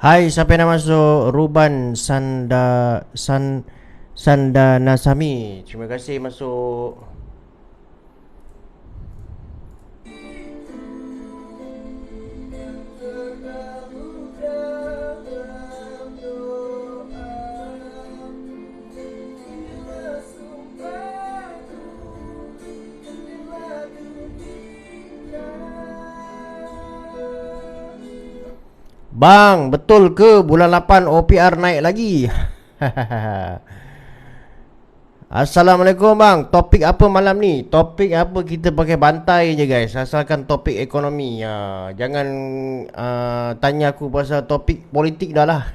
Hai, siapa yang nak masuk? Ruban Sandanasami. Terima kasih masuk. Bang, betul ke bulan 8 OPR naik lagi? Assalamualaikum bang. Topik apa malam ni? Topik apa kita pakai bantai je guys. Asalkan topik ekonomi. Jangan tanya aku pasal topik politik dah lah.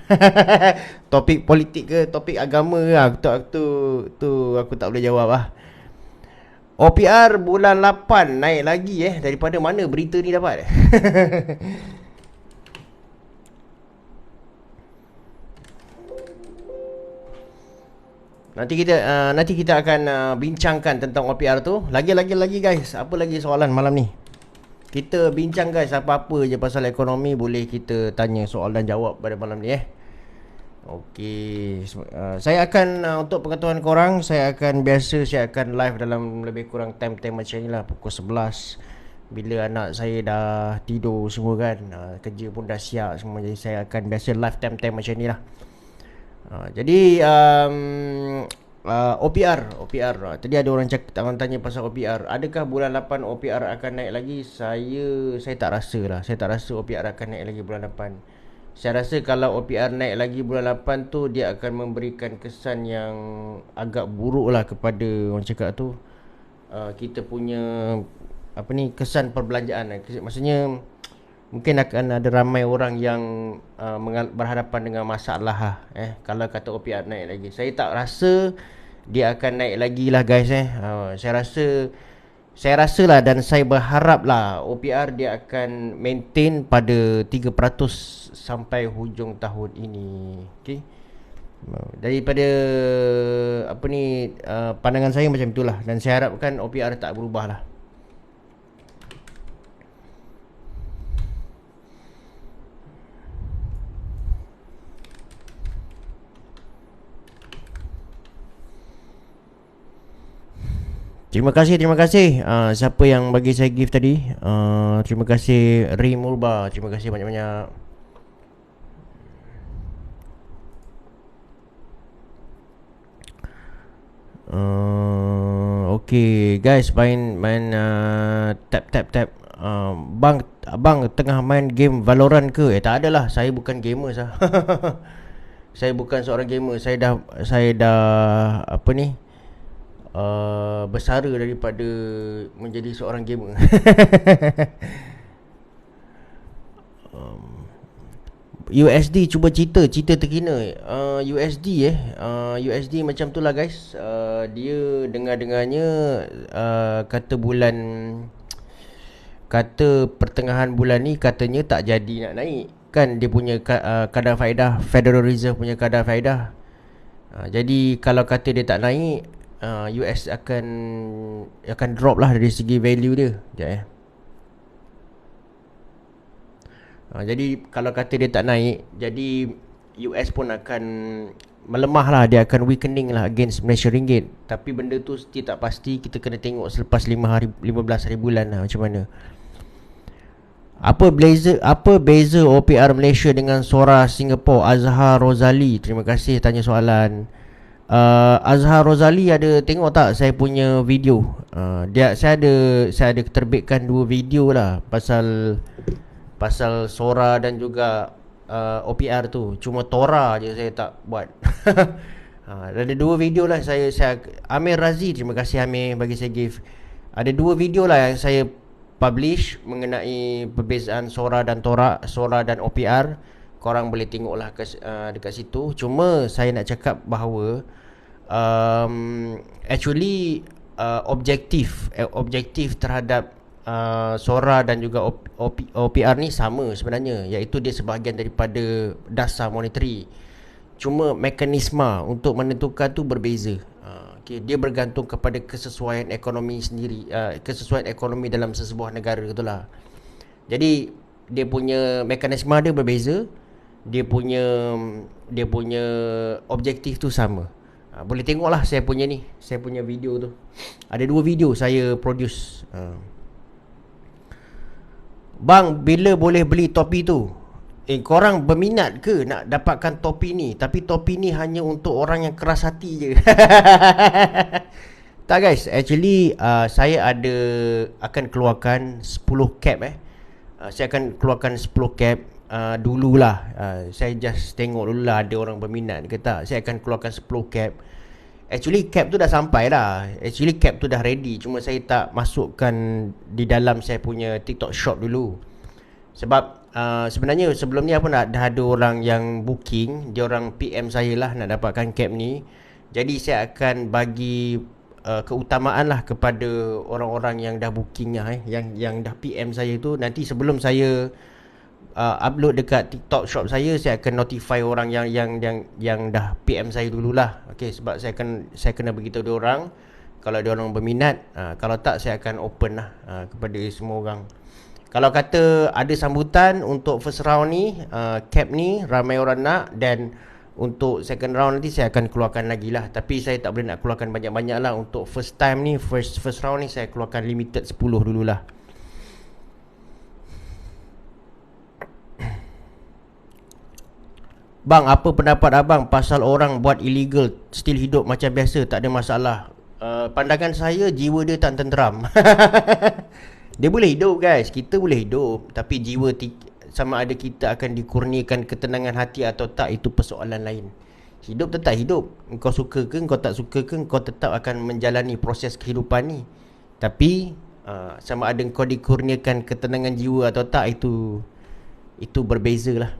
Topik politik ke topik agama ke? Tu aku tak boleh jawab lah. OPR bulan 8 naik lagi Daripada mana berita ni dapat? Nanti kita akan bincangkan tentang OPR tu. Lagi guys. Apa lagi soalan malam ni? Kita bincang guys, apa-apa je pasal ekonomi boleh kita tanya soal dan jawab pada malam ni Okey, saya akan untuk pengetahuan korang, saya akan live dalam lebih kurang time-time macam ni lah, pukul 11 bila anak saya dah tidur semua kan, kerja pun dah siap semua. Jadi saya akan biasa live time-time macam ni lah. Jadi OPR tadi ada orang tanya pasal OPR. Adakah bulan 8 OPR akan naik lagi? Saya tak rasa lah. Saya tak rasa OPR akan naik lagi bulan 8. Saya rasa kalau OPR naik lagi bulan 8 tu, dia akan memberikan kesan yang agak buruk lah kepada orang cakap tu, kita punya kesan perbelanjaan. Maksudnya mungkin akan ada ramai orang yang berhadapan dengan masalah kalau kata OPR naik lagi. Saya tak rasa dia akan naik lagi lah guys saya rasa lah, dan saya berharap lah OPR dia akan maintain pada 3% sampai hujung tahun ini. Okey. Daripada pandangan saya macam itulah, dan saya harapkan OPR tak berubah lah. Terima kasih siapa yang bagi saya gift tadi. Terima kasih Rimurba, terima kasih banyak-banyak. Okay guys, main tap. Abang tengah main game Valorant ke? Tak adalah, saya bukan gamer sah. Saya bukan seorang gamer. Saya dah bersara daripada menjadi seorang gamer. USD, cuba cerita terkina. USD macam tu lah guys. Dia dengar-dengarnya kata pertengahan bulan ni katanya tak jadi nak naik. Kan dia punya kadar faedah, Federal Reserve punya kadar faedah. Jadi kalau kata dia tak naik, US akan drop lah dari segi value dia. Sekejap jadi kalau kata dia tak naik, jadi US pun akan melemah lah. Dia akan weakening lah against Malaysia Ringgit. Tapi benda tu still tak pasti. Kita kena tengok selepas 15 hari bulan lah macam mana. Apa beza OPR Malaysia dengan Sora Singapore? Azhar Rozali, terima kasih tanya soalan. Azhar Rozali ada tengok tak saya punya video? Saya ada terbitkan 2 video lah pasal Sora dan juga OPR tu. Cuma Tora je saya tak buat. Ada 2 video lah saya Amir Razi, terima kasih Amir bagi saya gift. Ada 2 video lah yang saya publish mengenai perbezaan Sora dan Tora, Sora dan OPR. Korang boleh tengok lah dekat situ. Cuma saya nak cakap bahawa actually objektif terhadap Sora dan juga OPR ni sama sebenarnya, iaitu dia sebahagian daripada dasar monetary. Cuma mekanisme untuk menentukan tu berbeza. Dia bergantung kepada kesesuaian ekonomi sendiri, kesesuaian ekonomi dalam sesebuah negara, itulah. Jadi dia punya mekanisme dia berbeza, dia punya dia punya objektif tu sama. Boleh tengoklah saya punya ni, saya punya video tu. Ada 2 video saya produce. Bang, bila boleh beli topi tu? Korang berminat ke nak dapatkan topi ni? Tapi topi ni hanya untuk orang yang keras hati je. Tak guys, actually saya akan keluarkan 10 cap saya akan keluarkan 10 cap dululah. Saya just tengok dululah ada orang berminat ke tak. Saya akan keluarkan 10 cap. Actually cap tu dah sampai dah. Actually cap tu dah ready. Cuma saya tak masukkan di dalam saya punya TikTok shop dulu. Sebab sebenarnya sebelum ni dah ada orang yang booking. Dia orang PM saya lah nak dapatkan cap ni. Jadi saya akan bagi keutamaan lah kepada orang-orang yang dah booking lah, yang dah PM saya tu. Nanti sebelum saya upload dekat TikTok shop saya akan notify orang yang dah PM saya dululah. Okey, sebab saya kena beritahu dia orang kalau dia orang berminat. Kalau tak, saya akan open lah kepada semua orang. Kalau kata ada sambutan untuk first round ni, cap ni ramai orang nak, dan untuk second round nanti saya akan keluarkan lagi lah. Tapi saya tak boleh nak keluarkan banyak-banyak lah. Untuk first time ni, first round ni saya keluarkan limited 10 dululah. Bang, apa pendapat abang pasal orang buat illegal still hidup macam biasa, tak ada masalah? Pandangan saya, jiwa dia tak tenteram. Dia boleh hidup guys, kita boleh hidup, tapi jiwa sama ada kita akan dikurniakan ketenangan hati atau tak, itu persoalan lain. Hidup tetap hidup. Kau suka ke, kau tak suka ke, kau tetap akan menjalani proses kehidupan ni. Tapi sama ada kau dikurniakan ketenangan jiwa atau tak, itu berbeza lah.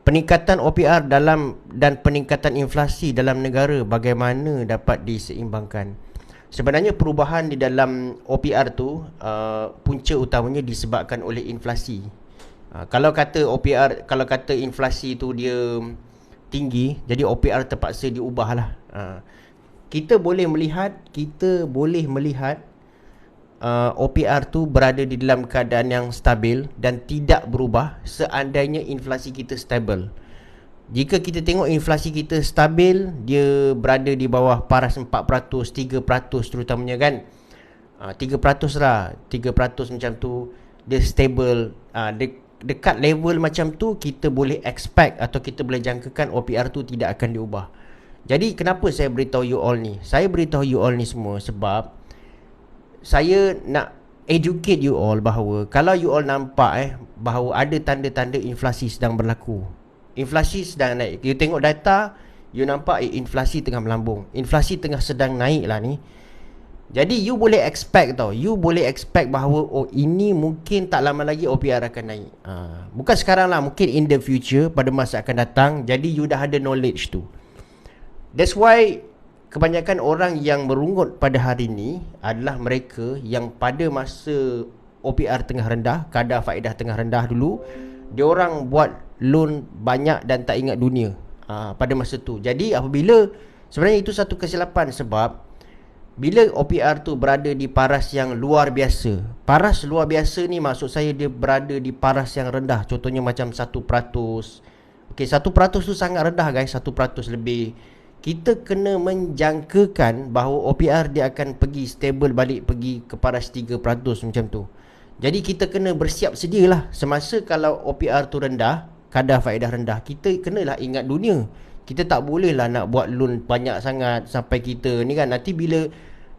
Peningkatan OPR dan peningkatan inflasi dalam negara bagaimana dapat diseimbangkan? Sebenarnya perubahan di dalam OPR tu punca utamanya disebabkan oleh inflasi. Kalau kata inflasi tu dia tinggi, jadi OPR terpaksa diubahlah. Kita boleh melihat OPR tu berada di dalam keadaan yang stabil dan tidak berubah seandainya inflasi kita stabil. Jika kita tengok inflasi kita stabil, dia berada di bawah paras 4%, 3% terutamanya kan. 3% lah, 3% macam tu, dia stable. Dekat level macam tu, kita boleh expect atau kita boleh jangkakan OPR tu tidak akan diubah. Jadi kenapa saya beritahu you all ni? Saya beritahu you all ni semua sebab saya nak educate you all bahawa kalau you all nampak bahawa ada tanda-tanda inflasi sedang berlaku, inflasi sedang naik, you tengok data, you nampak inflasi tengah melambung, inflasi tengah sedang naik lah ni. Jadi you boleh expect bahawa ini mungkin tak lama lagi OPR akan naik. Bukan sekarang lah, mungkin in the future, pada masa akan datang. Jadi you dah ada knowledge tu. That's why kebanyakan orang yang merungut pada hari ni adalah mereka yang pada masa OPR tengah rendah, kadar faedah tengah rendah dulu, dia orang buat loan banyak dan tak ingat dunia pada masa tu. Jadi apabila, sebenarnya itu satu kesilapan, sebab bila OPR tu berada di paras yang luar biasa, paras luar biasa ni maksud saya dia berada di paras yang rendah, contohnya macam 1%. Okay, 1% tu sangat rendah guys, 1% lebih. Kita kena menjangkakan bahawa OPR dia akan pergi stable balik, pergi ke paras 3% macam tu. Jadi kita kena bersiap sedialah. Semasa kalau OPR tu rendah, kadar faedah rendah, kita kenalah ingat dunia. Kita tak boleh lah nak buat loan banyak sangat sampai kita ni kan, nanti bila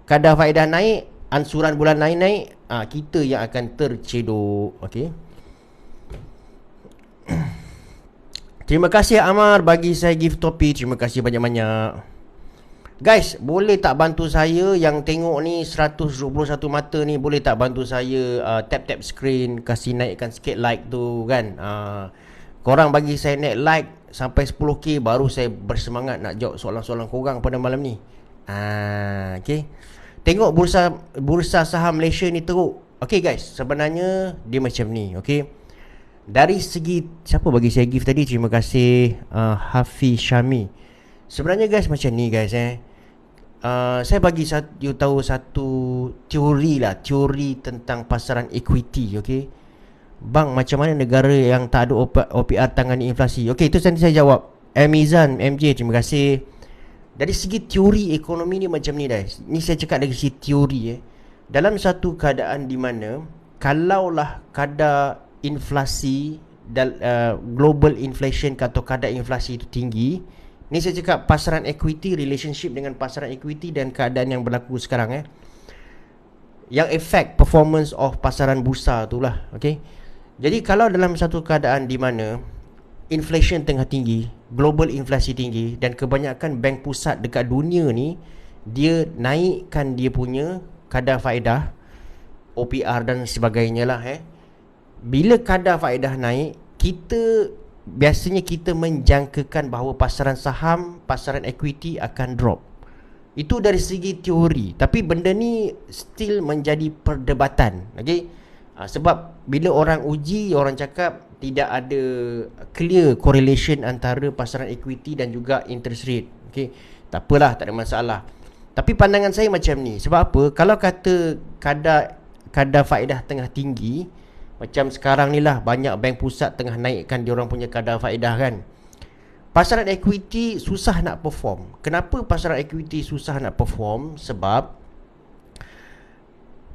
kadar faedah naik, ansuran bulan naik, kita yang akan tercedok. Okay. Terima kasih Amar bagi saya gift topi. Terima kasih banyak-banyak. Guys, boleh tak bantu saya yang tengok ni 121 mata ni, boleh tak bantu saya tap-tap screen, kasih naikkan sikit like tu kan. Korang bagi saya naik like sampai 10k baru saya bersemangat nak jawab soalan-soalan korang pada malam ni. Okay. Tengok bursa saham Malaysia ni teruk. Okay guys, sebenarnya dia macam ni. Okay, dari segi, siapa bagi saya gift tadi? Terima kasih Hafiz Syami. Sebenarnya guys macam ni guys saya bagi you tahu satu teori tentang pasaran equity. Okay, Bang, macam mana negara yang tak ada OPR tangani inflasi? Okey, itu nanti saya jawab. Amizan, MJ, terima kasih. Dari segi teori ekonomi ni macam ni guys. Ni saya cakap dari segi teori Dalam satu keadaan di mana kalaulah kadar inflasi global inflation atau kadar inflasi itu tinggi, ni saya cakap pasaran equity, relationship dengan pasaran equity dan keadaan yang berlaku sekarang yang affect performance of pasaran bursa tu lah. Okay. Jadi kalau dalam satu keadaan di mana inflation tengah tinggi, global inflasi tinggi, dan kebanyakan bank pusat dekat dunia ni dia naikkan dia punya kadar faedah, OPR dan sebagainya lah Bila kadar faedah naik, biasanya kita menjangkakan bahawa pasaran saham, pasaran equity akan drop. Itu dari segi teori. Tapi benda ni still menjadi perdebatan. Okay? Sebab bila orang uji, orang cakap tidak ada clear correlation antara pasaran equity dan juga interest rate. Okay? Tak apalah, tak ada masalah. Tapi pandangan saya macam ni. Sebab apa? Kalau kata kadar faedah tengah tinggi, macam sekarang ni lah, banyak bank pusat tengah naikkan diorang punya kadar faedah kan. Pasaran equity susah nak perform. Kenapa pasaran equity susah nak perform? Sebab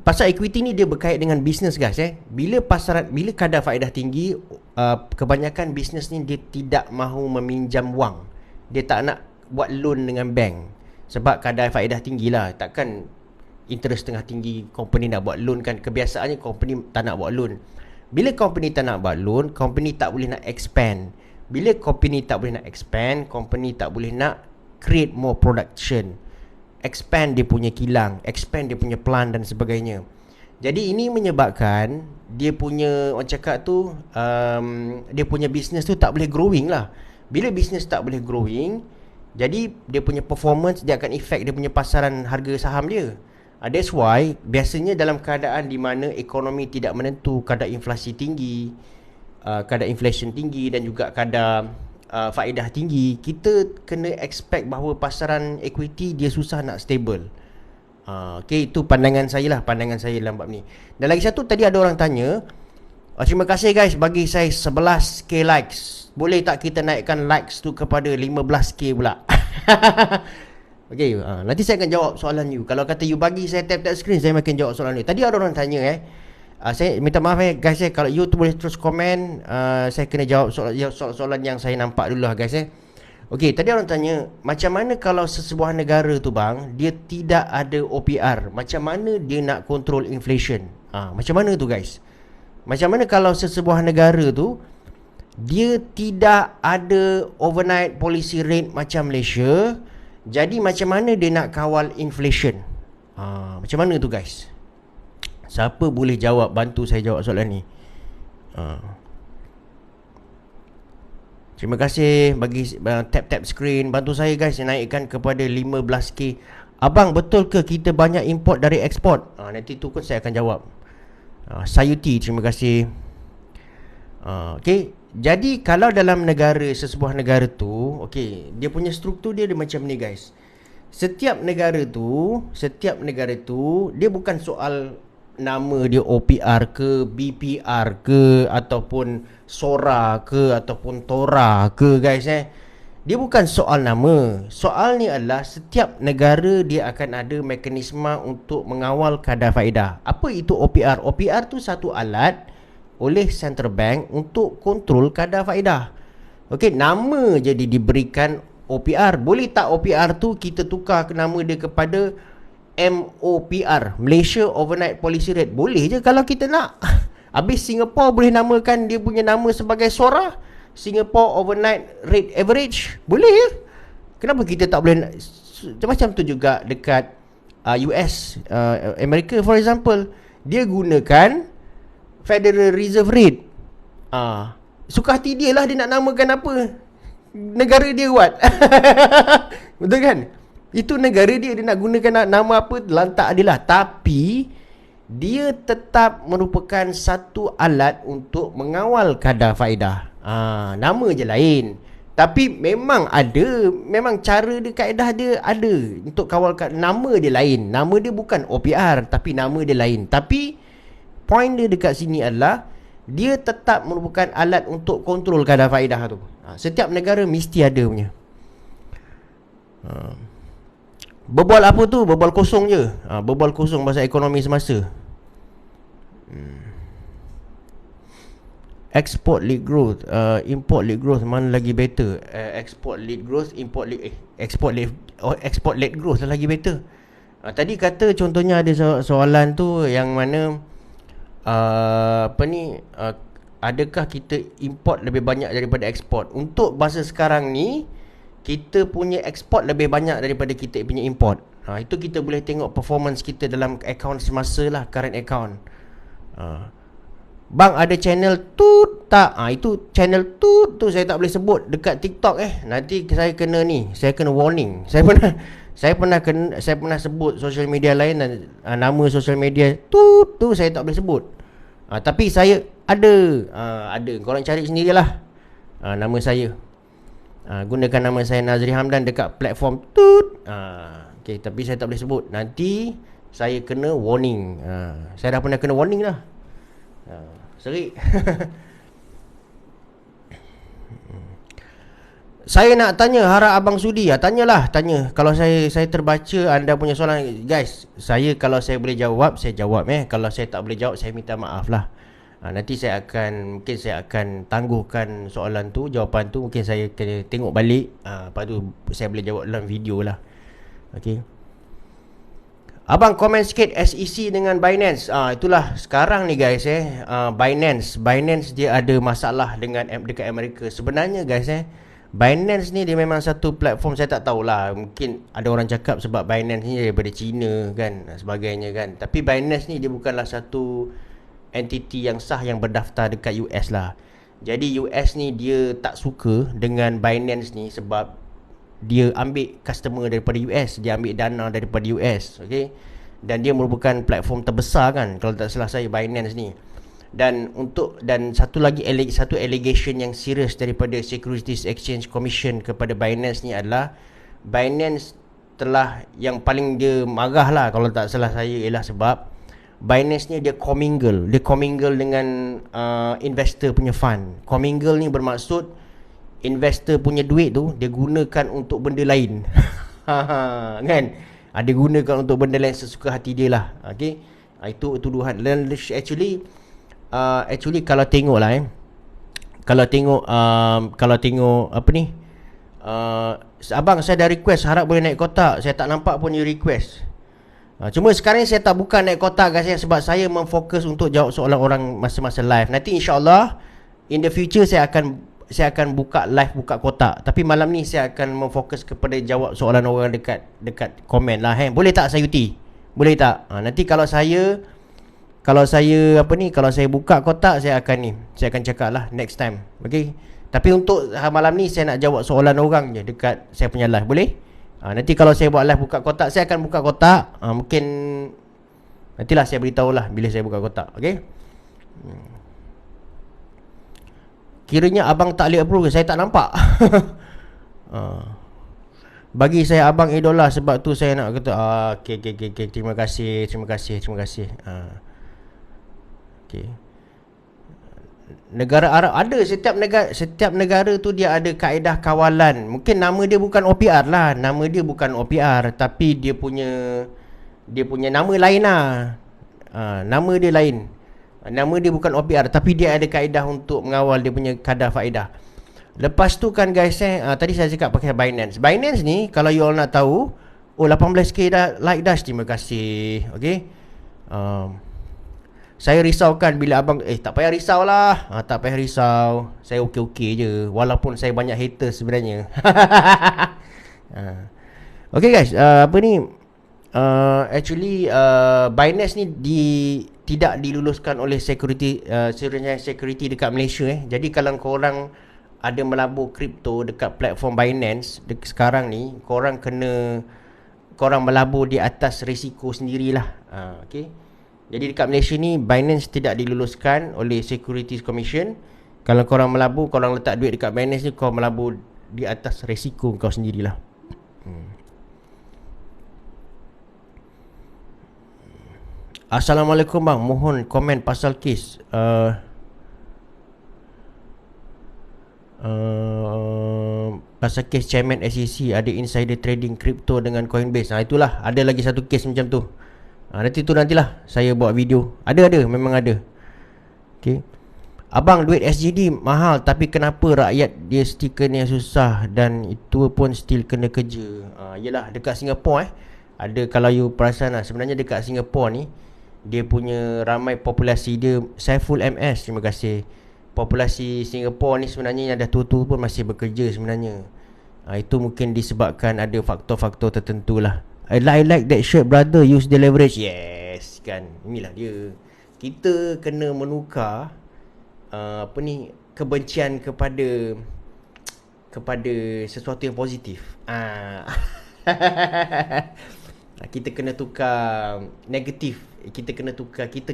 pasar equity ni dia berkait dengan bisnes guys Bila kadar faedah tinggi, kebanyakan bisnes ni dia tidak mahu meminjam wang. Dia tak nak buat loan dengan bank sebab kadar faedah tinggi lah. Takkan interest tengah tinggi company nak buat loan kan. Kebiasaannya company tak nak buat loan. Bila company tak nak buat loan, company tak boleh nak expand. Bila company tak boleh nak expand, company tak boleh nak create more production, expand dia punya kilang, expand dia punya plant dan sebagainya. Jadi ini menyebabkan dia punya, orang cakap tu, dia punya business tu tak boleh growing lah. Bila business tak boleh growing, jadi dia punya performance, dia akan affect dia punya pasaran harga saham dia. That's why biasanya dalam keadaan di mana ekonomi tidak menentu, kadar inflasi tinggi, kadar inflation tinggi dan juga kadar faedah tinggi, kita kena expect bahawa pasaran equity dia susah nak stable. Okay, itu pandangan saya lah, pandangan saya dalam bab ni. Dan lagi satu, tadi ada orang tanya, terima kasih guys bagi saya 11k likes. Boleh tak kita naikkan likes tu kepada 15k pula? Okay, nanti saya akan jawab soalan you. Kalau kata you bagi saya tap-tap screen, saya makin jawab soalan you. Tadi ada orang tanya saya minta maaf guys kalau you tu boleh terus komen, saya kena jawab soalan yang saya nampak dulu lah guys Okey, tadi orang tanya, macam mana kalau sesebuah negara tu bang, dia tidak ada OPR, macam mana dia nak control inflation? Macam mana tu guys? Macam mana kalau sesebuah negara tu dia tidak ada overnight policy rate macam Malaysia, jadi macam mana dia nak kawal inflation? Macam mana tu guys? Siapa boleh jawab, bantu saya jawab soalan ni. Terima kasih bagi tap-tap screen. Bantu saya guys naikkan kepada 15k. Abang, betul ke kita banyak import dari ekspor? Nanti tu pun saya akan jawab. Sayuti, terima kasih. Okay, jadi kalau dalam sesebuah negara tu, okay, dia punya struktur dia macam ni guys. Setiap negara tu dia bukan soal nama dia OPR ke, BPR ke, ataupun SORA ke, ataupun TORA ke guys Dia bukan soal nama. Soal ni adalah setiap negara dia akan ada mekanisme untuk mengawal kadar faedah. Apa itu OPR? OPR tu satu alat oleh central bank untuk kontrol kadar faedah. Okey, nama jadi diberikan OPR. Boleh tak OPR tu kita tukar nama dia kepada MOPR, Malaysia Overnight Policy Rate? Boleh je kalau kita nak. Habis Singapore boleh namakan dia punya nama sebagai SORA, Singapore Overnight Rate Average. Boleh je. Kenapa kita tak boleh? Macam tu juga dekat US, Amerika for example, dia gunakan Federal Reserve Rate. Suka hati dia lah dia nak namakan apa negara dia buat. Betul kan? Itu negara dia nak gunakan nama apa, lantak dia lah. Tapi dia tetap merupakan satu alat untuk mengawal kadar faedah. Nama je lain, tapi memang cara dia, kaedah dia ada untuk kawal nama dia lain. Nama dia bukan OPR, tapi nama dia lain. Tapi point dia dekat sini adalah dia tetap merupakan alat untuk kontrol kadar faedah tu. Setiap negara mesti ada punya. Berbual apa tu? Berbual kosong je. Berbual kosong pasal ekonomi semasa. Export lead growth, import lead growth, mana lagi better? Export lead growth, export lead growth lah lagi better. Tadi kata contohnya ada soalan tu yang mana adakah kita import lebih banyak daripada export? Untuk masa sekarang ni, kita punya export lebih banyak daripada kita punya import. Itu kita boleh tengok performance kita dalam account semasa lah, current account. Bang, ada channel tut tak? Itu channel tut tu saya tak boleh sebut dekat TikTok Nanti saya kena saya kena warning. Saya pernah sebut social media lain dan nama social media tut tu saya tak boleh sebut. Tapi saya ada. Korang cari sendirilah. Nama saya. Gunakan nama saya Nazri Hamdan dekat platform tut. Okay, tapi saya tak boleh sebut. Nanti saya kena warning. Saya dah pernah kena warning dah. Serik. Saya nak tanya, harap abang sudi. Tanyalah. Kalau saya terbaca anda punya soalan. Guys, kalau saya boleh jawab, saya jawab. Kalau saya tak boleh jawab, saya minta maaf lah. Nanti mungkin saya akan tangguhkan soalan tu, jawapan tu. Mungkin saya kena tengok balik. Lepas tu saya boleh jawab dalam video lah. Okay. Abang komen sikit SEC dengan Binance. Itulah sekarang ni guys Binance dia ada masalah dengan dekat Amerika. Sebenarnya guys Binance ni dia memang satu platform, saya tak tahulah. Mungkin ada orang cakap sebab Binance ni daripada China kan, sebagainya kan. Tapi Binance ni dia bukanlah satu entiti yang sah yang berdaftar dekat US lah. Jadi US ni dia tak suka dengan Binance ni sebab dia ambil customer daripada US, dia ambil dana daripada US, okay? Dan dia merupakan platform terbesar kan, kalau tak salah saya, Binance ni. Dan satu allegation yang serius daripada Securities Exchange Commission kepada Binance ni adalah Binance telah, yang paling dia marah lah kalau tak salah saya, ialah sebab Binance ni dia commingle dengan investor punya fund. Commingle ni bermaksud investor punya duit tu dia gunakan untuk benda lain. Kan? Dia gunakan untuk benda lain sesuka hati dia lah. Okay? Itu tuduhan. Dan actually kalau tengok lah kalau tengok apa ni, abang saya dah request harap boleh naik kotak. Saya tak nampak pun you request. Cuma sekarang saya tak buka naik kotak guys sebab saya memfokus untuk jawab soalan orang masa-masa live. Nanti insyaAllah in the future saya akan buka live, buka kotak. Tapi malam ni saya akan memfokus kepada jawab soalan orang dekat komen lah. Boleh tak Sayuti? Boleh tak? Nanti kalau saya buka kotak, saya akan cakap lah next time. Okay? Tapi untuk malam ni saya nak jawab soalan orang je dekat saya punya live. Boleh? Nanti kalau saya buat live buka kotak, saya akan buka kotak. Mungkin nantilah saya beritahu lah bila saya buka kotak. Okay? Kiranya abang tak boleh approve, saya tak nampak. Bagi saya abang idola, sebab tu saya nak kata okay. Terima kasih. Okay. Negara Arab ada, setiap negara tu dia ada kaedah kawalan. Mungkin nama dia bukan OPR lah, tapi dia punya nama lain lah. Nama dia lain. Nama dia bukan OPR, tapi dia ada kaedah untuk mengawal dia punya kadar faedah. Lepas tu kan guys tadi saya cakap pakai Binance. Binance ni kalau you all nak tahu, 18k dah like dah. Terima kasih. Okay. Saya risaukan bila abang tak payah risau lah. Tak payah risau. Saya okey-okey je, walaupun saya banyak haters sebenarnya. Okay guys, actually Binance ni tidak diluluskan oleh security dekat Malaysia Jadi kalau korang ada melabur kripto dekat platform Binance sekarang ni, korang melabur di atas risiko sendirilah. Okay. Jadi dekat Malaysia ni Binance tidak diluluskan oleh Securities Commission. Kalau korang melabur, korang letak duit dekat Binance ni, korang melabur di atas risiko kau sendirilah. Assalamualaikum bang, mohon komen pasal kes Pasal kes chairman SEC ada insider trading crypto dengan Coinbase. Itulah, ada lagi satu kes macam tu. Nantilah saya buat video. Ada memang ada. Okay. Abang, duit SGD mahal, tapi kenapa rakyat dia stikernya susah dan itu pun still kena kerja? Yelah, dekat Singapore ada, kalau you perasan lah, sebenarnya dekat Singapore ni dia punya ramai populasi dia. Saiful MS, terima kasih. Populasi Singapore ni sebenarnya yang dah tua-tua pun masih bekerja sebenarnya. Itu mungkin disebabkan ada faktor-faktor tertentu lah. I like that shirt, brother. Use the leverage. Yes, kan. Inilah dia. Kita kena menukar kebencian kepada sesuatu yang positif. Kita kena tukar negatif. Kita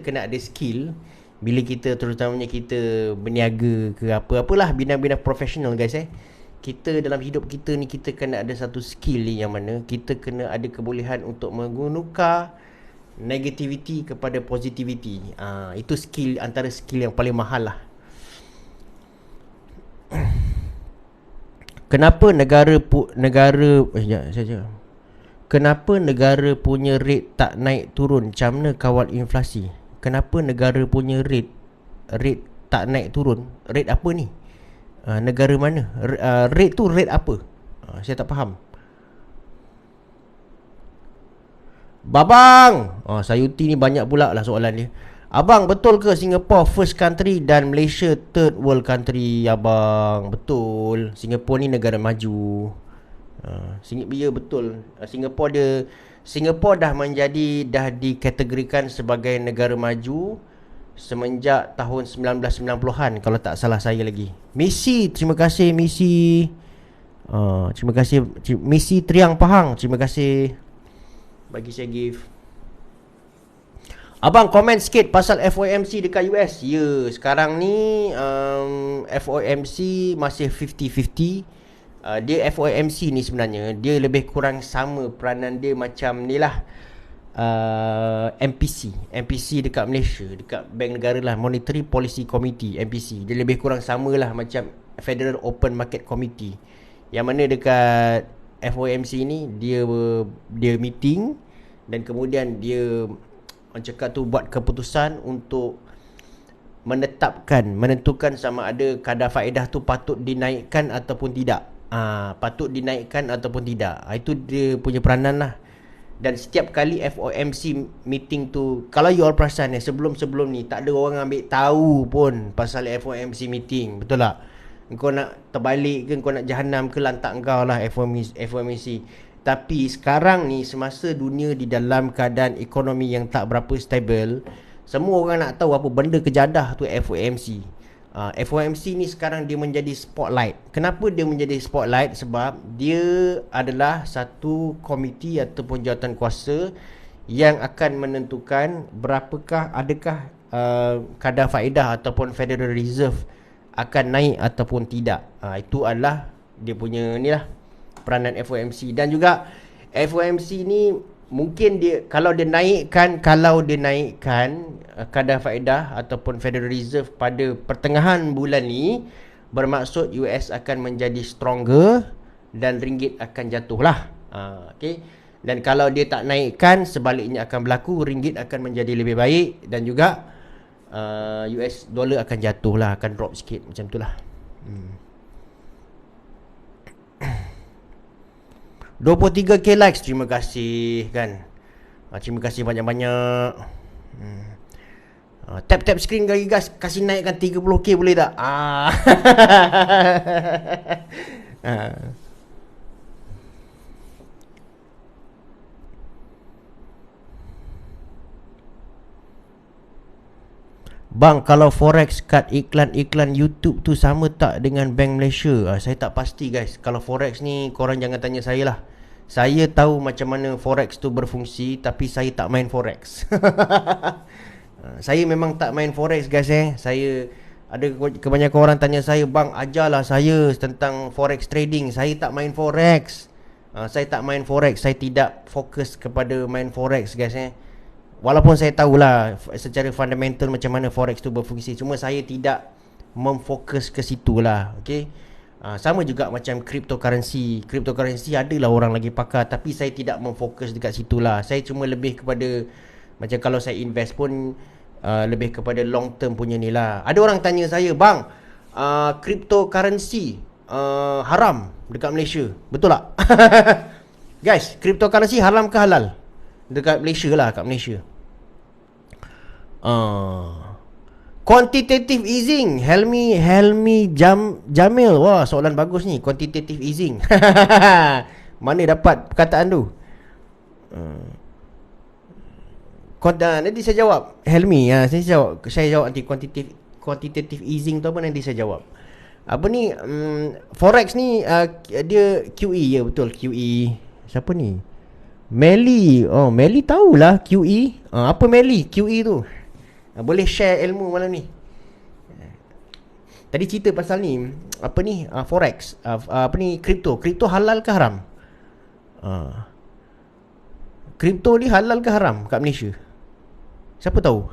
kena ada skill bila kita, terutamanya kita berniaga ke apalah, bina-bina profesional, guys. Kita dalam hidup kita ni, kita kena ada satu skill ni, yang mana kita kena ada kebolehan untuk menukar negativity kepada positivity. Itu skill, antara skill yang paling mahal lah. Kenapa Kenapa negara punya rate tak naik turun? Macam mana kawal inflasi? Kenapa negara punya rate tak naik turun? Rate apa ni? Negara mana? Rate tu rate apa? Saya tak faham. Babang, Sayuti ni banyak pula lah soalan dia. Abang, betul ke Singapore first country dan Malaysia third world country? Abang, betul. Singapore ni negara maju. Ya, betul. Singapore dah dikategorikan sebagai negara maju semenjak tahun 1990-an, kalau tak salah saya lagi. Misi, terima kasih Misi. Terima kasih Misi Triang Pahang, terima kasih bagi saya gift. Abang, komen sikit pasal FOMC dekat US. Ya, sekarang ni FOMC masih 50-50. Dia FOMC ni sebenarnya dia lebih kurang sama peranan dia macam ni lah, MPC dekat Malaysia, dekat Bank Negara lah, Monetary Policy Committee, MPC. Dia lebih kurang sama lah macam Federal Open Market Committee. Yang mana dekat FOMC ni dia meeting, dan kemudian dia cakap tu buat keputusan untuk menentukan sama ada kadar faedah tu patut dinaikkan ataupun tidak. Patut dinaikkan ataupun tidak. Itu dia punya peranan lah. Dan setiap kali FOMC meeting tu, kalau you all perasan sebelum ni tak ada orang ambil tahu pun pasal FOMC meeting. Betul tak? Kau nak terbalik ke, kau nak jahanam ke, lantak kau lah FOMC. Tapi sekarang ni, semasa dunia di dalam keadaan ekonomi yang tak berapa stable, semua orang nak tahu apa benda kejadah tu FOMC. FOMC ni sekarang dia menjadi spotlight. Kenapa dia menjadi spotlight? Sebab dia adalah satu komiti ataupun jawatan kuasa yang akan menentukan adakah kadar faedah ataupun Federal Reserve akan naik ataupun tidak. Itu adalah dia punya ni lah, peranan FOMC. Dan juga FOMC ni mungkin kalau dia naikkan kadar faedah ataupun Federal Reserve pada pertengahan bulan ni, bermaksud US akan menjadi stronger dan ringgit akan jatuh lah. Okay. Dan kalau dia tak naikkan, sebaliknya akan berlaku, ringgit akan menjadi lebih baik, dan juga US dollar akan jatuh lah, akan drop sikit, macam tu lah. 23k likes, terima kasih kan. Terima kasih banyak-banyak. Tap screen lagi guys, kasih naikkan 30k boleh tak? Bang, kalau forex cut iklan YouTube tu sama tak dengan Bank Malaysia? Saya tak pasti guys. Kalau forex ni korang jangan tanya saya lah. Saya tahu macam mana forex tu berfungsi, tapi saya tak main forex. Saya memang tak main forex guys. Saya ada kebanyakan orang tanya saya, bang ajarlah saya tentang forex trading. Saya tak main forex. Saya tidak fokus kepada main forex guys. Walaupun saya tahulah secara fundamental macam mana forex tu berfungsi, cuma saya tidak memfokus ke situ lah. Okay. Sama juga macam cryptocurrency. Cryptocurrency adalah orang lagi pakar, tapi saya tidak memfokus dekat situ lah. Saya cuma lebih kepada, macam kalau saya invest pun lebih kepada long term punya ni lah. Ada orang tanya saya, bang, cryptocurrency haram dekat Malaysia, betul tak? Guys, cryptocurrency haram ke halal dekat Malaysia lah, kat Malaysia? Quantitative easing, Helmi Jamil. Wah, soalan bagus ni. Quantitative easing. Mana dapat perkataan tu? Nanti saya jawab, Helmi. Saya jawab nanti quantitative easing tu apa, nanti saya jawab. Apa ni, forex ni dia QE, ya betul, QE. Siapa ni? Melly. Oh, Melly tahulah QE. Apa Melly? QE tu. Boleh share ilmu malam ni. Tadi cerita pasal ni, apa ni, forex, apa ni, kripto halal ke haram? Kripto ni halal ke haram kat Malaysia? Siapa tahu?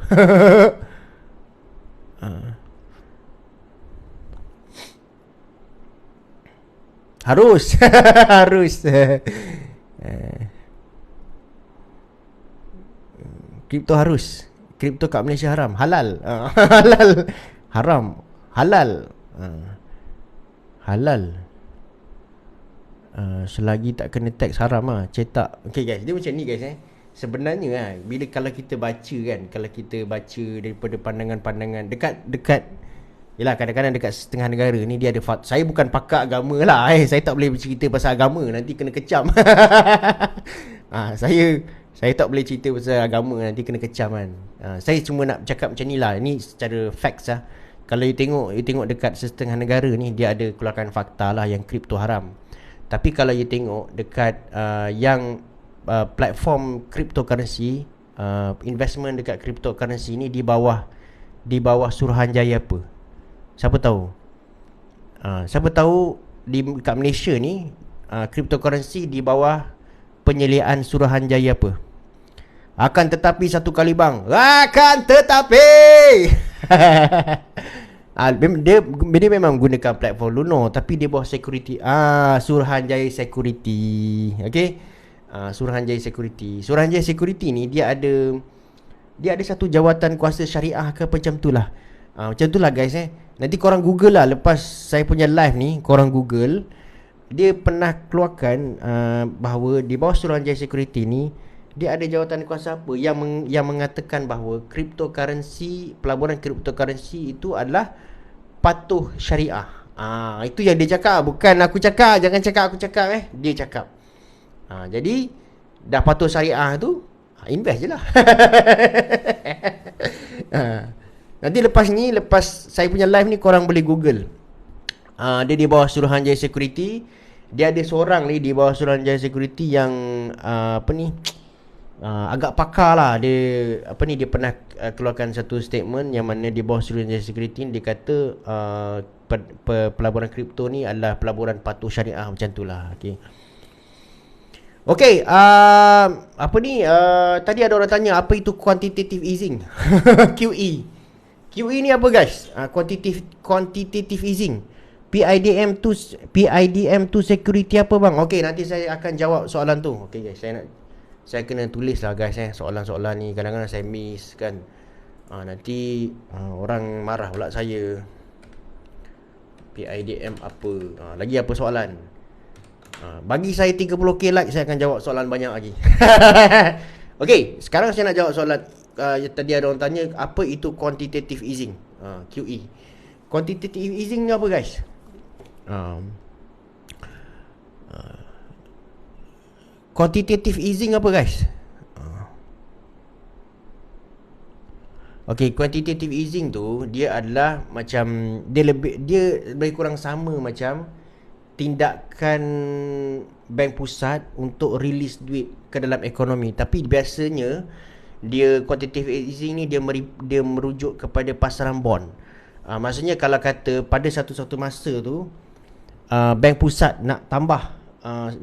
Harus. Harus. Kripto harus. Kripto kat Malaysia haram. Halal. Halal. Haram. Halal. Halal. Selagi tak kena tax haram lah. Cetak. Okay guys, dia macam ni guys. Sebenarnya bila kalau kita baca kan, kalau kita baca daripada pandangan-pandangan dekat yelah, kadang-kadang dekat setengah negara ni dia ada saya bukan pakar agama lah. Saya tak boleh bercerita pasal agama, nanti kena kecam. Saya tak boleh cerita pasal agama, nanti kena kecam kan. Saya cuma nak cakap macam ni lah. Ini secara facts lah. Kalau you tengok dekat setengah negara ni, dia ada keluarkan fakta lah yang kripto haram. Tapi kalau you tengok dekat yang platform cryptocurrency, investment dekat cryptocurrency ni di bawah Suruhanjaya apa? Siapa tahu? Siapa tahu kat Malaysia ni cryptocurrency di bawah penyeliaan Suruhanjaya apa? Akan tetapi satu kali bang, akan tetapi dia memang gunakan platform Luno, tapi dia bawah security Suruhanjaya Security. Okay, Suruhanjaya Security. Suruhanjaya Security ni dia ada satu jawatan kuasa syariah ke macam tu lah. Macam tu lah guys. Nanti korang google lah, lepas saya punya live ni, korang google. Dia pernah keluarkan bahawa di bawah Suruhanjaya Security ni dia ada jawatan kuasa apa yang mengatakan bahawa pelaburan cryptocurrency itu adalah patuh syariah. Itu yang dia cakap, bukan aku cakap. Jangan cakap aku cakap. Dia cakap. Jadi dah patuh syariah tu, invest je lah. Nanti lepas saya punya live ni, korang boleh google. Dia di bawah Suruhanjaya Security. Dia ada seorang ni di bawah Suruhanjaya Security yang agak pakar lah. Dia pernah keluarkan satu statement yang mana di bawah Suruhanjaya Security dia kata pelaburan kripto ni adalah pelaburan patuh syariah, macam tu lah. Okay, tadi ada orang tanya apa itu quantitative easing. QE. QE ni apa guys? Quantitative easing. PIDM tu security apa bang? Okay, nanti saya akan jawab soalan tu. Okay guys, saya kena tulis lah guys soalan-soalan ni. Kadang-kadang saya miss kan. Nanti orang marah pula saya. PIDM apa? Lagi apa soalan? Bagi saya 30k like, saya akan jawab soalan banyak lagi. Okay, sekarang saya nak jawab soalan. Tadi ada orang tanya apa itu quantitative easing, QE. Quantitative easing ni apa guys? Quantitative easing apa guys? Okay, quantitative easing tu dia adalah macam dia lebih kurang sama macam tindakan bank pusat untuk release duit ke dalam ekonomi. Tapi biasanya dia quantitative easing ni dia merujuk kepada pasaran bond. Maksudnya kalau kata pada satu masa tu bank pusat nak tambah